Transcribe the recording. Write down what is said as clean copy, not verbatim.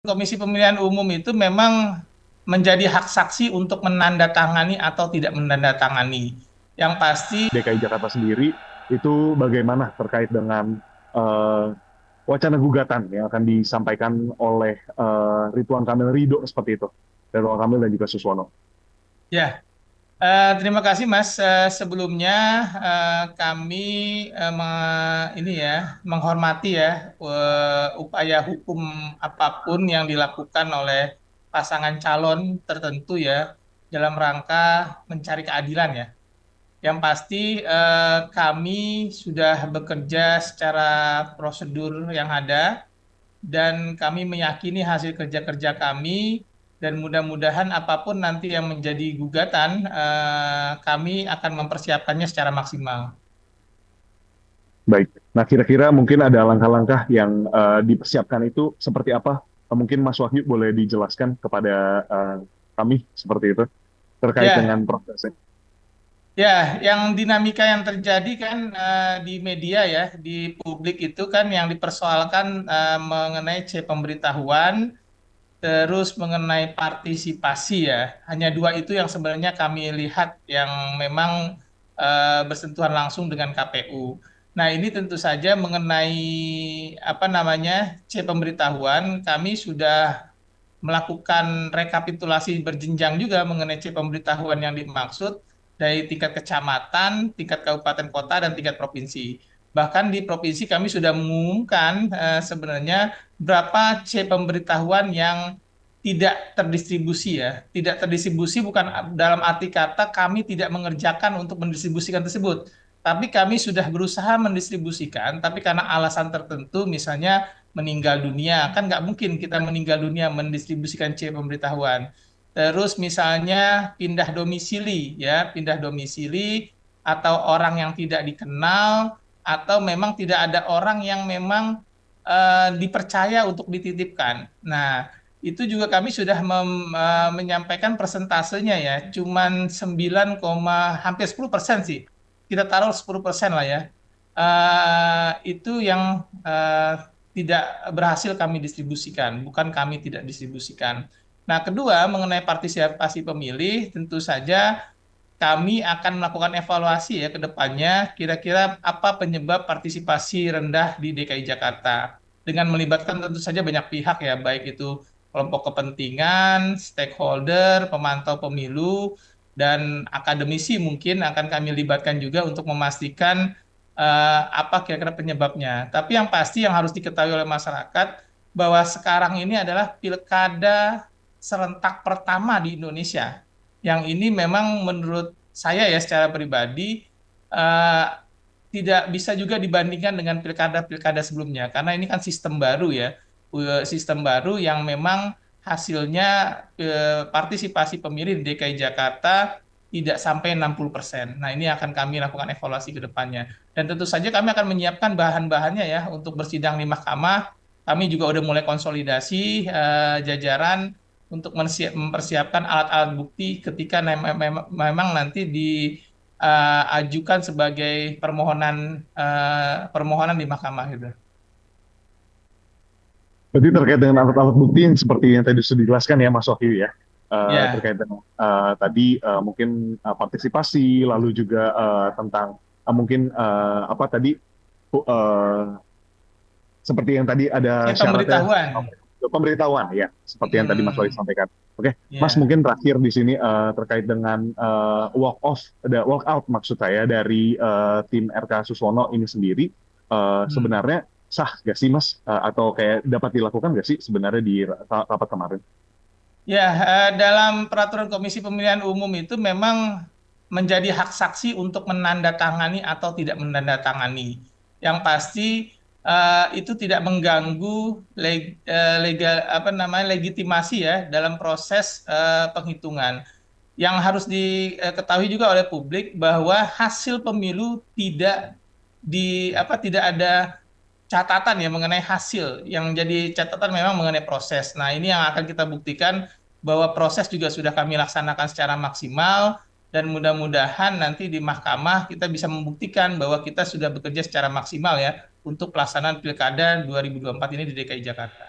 Komisi Pemilihan Umum itu memang menjadi hak saksi untuk menandatangani atau tidak menandatangani. Yang pasti, DKI Jakarta sendiri itu bagaimana terkait dengan eh, wacana gugatan yang akan disampaikan oleh Ridwan Kamil Ridho seperti itu, Ridwan Kamil dan juga Suswono. ya, terima kasih Mas. Sebelumnya kami ini ya menghormati ya upaya hukum apapun yang dilakukan oleh pasangan calon tertentu ya dalam rangka mencari keadilan ya. Yang pasti kami sudah bekerja secara prosedur yang ada dan kami meyakini hasil kerja-kerja kami dan mudah-mudahan apapun nanti yang menjadi gugatan kami akan mempersiapkannya secara maksimal. Baik. Nah, kira-kira mungkin ada langkah-langkah yang dipersiapkan itu seperti apa? Mungkin Mas Wahyu boleh dijelaskan kepada kami seperti itu terkait dengan Ya, prosesnya. ya, yang dinamika yang terjadi kan di media ya, di publik itu kan yang dipersoalkan mengenai pemberitahuan. Terus mengenai partisipasi ya, hanya dua itu yang sebenarnya kami lihat yang memang bersentuhan langsung dengan KPU. Nah, ini tentu saja mengenai apa namanya pemberitahuan, kami sudah melakukan rekapitulasi berjenjang juga mengenai pemberitahuan yang dimaksud dari tingkat kecamatan, tingkat kabupaten kota, dan tingkat provinsi. Bahkan di provinsi kami sudah mengumumkan sebenarnya berapa pemberitahuan yang tidak terdistribusi ya. Tidak terdistribusi bukan dalam arti kata kami tidak mengerjakan untuk mendistribusikan tersebut. Tapi kami sudah berusaha mendistribusikan, tapi karena alasan tertentu, misalnya meninggal dunia, kan nggak mungkin kita meninggal dunia mendistribusikan pemberitahuan. Terus misalnya pindah domisili, ya, pindah domisili, atau orang yang tidak dikenal, atau memang tidak ada orang yang memang dipercaya untuk dititipkan. Nah, itu juga kami sudah menyampaikan persentasenya ya, cuman 9, hampir 10% sih. Kita taruh 10% lah ya. Itu yang tidak berhasil kami distribusikan, bukan kami tidak distribusikan. Nah, kedua, mengenai partisipasi pemilih, tentu saja kami akan melakukan evaluasi ya ke depannya, kira-kira apa penyebab partisipasi rendah di DKI Jakarta. Dengan melibatkan tentu saja banyak pihak ya, baik itu kelompok kepentingan, stakeholder, pemantau pemilu, dan akademisi mungkin akan kami libatkan juga untuk memastikan apa kira-kira penyebabnya. Tapi yang pasti yang harus diketahui oleh masyarakat bahwa sekarang ini adalah pilkada serentak pertama di Indonesia. Yang ini memang menurut saya ya secara pribadi eh, tidak bisa juga dibandingkan dengan pilkada-pilkada sebelumnya karena ini kan sistem baru ya. Sistem baru yang memang hasilnya partisipasi pemilih di DKI Jakarta tidak sampai 60%. Nah, ini akan kami lakukan evaluasi ke depannya. Dan tentu saja kami akan menyiapkan bahan-bahannya ya untuk bersidang di mahkamah. Kami juga udah mulai konsolidasi jajaran untuk mempersiapkan alat-alat bukti ketika memang nanti diajukan sebagai permohonan di mahkamah gitu. Berarti terkait dengan alat-alat bukti yang seperti yang tadi sudah dijelaskan ya Mas Wahyu ya, Ya, terkait dengan tadi mungkin partisipasi, lalu juga tentang mungkin apa tadi seperti yang tadi ada syaratnya pemberitahuan. pemberitahuan ya, seperti yang tadi Mas Wahyu Hmm, sampaikan. Oke, Mas ya. mungkin terakhir di sini terkait dengan walk off, ada walk out maksud saya dari tim RK Suswono ini sendiri Hmm. sebenarnya sah gak sih Mas? Atau kayak dapat dilakukan gak sih sebenarnya di rapat kemarin? Ya, dalam peraturan Komisi Pemilihan Umum itu memang menjadi hak saksi untuk menandatangani atau tidak menandatangani. Yang pasti itu tidak mengganggu legal apa namanya legitimasi ya dalam proses penghitungan. Yang harus diketahui juga oleh publik bahwa hasil pemilu tidak ada catatan ya mengenai hasil. Yang jadi catatan memang mengenai proses. Nah, ini yang akan kita buktikan bahwa proses juga sudah kami laksanakan secara maksimal dan mudah-mudahan nanti di mahkamah kita bisa membuktikan bahwa kita sudah bekerja secara maksimal ya untuk pelaksanaan Pilkada 2024 ini di DKI Jakarta.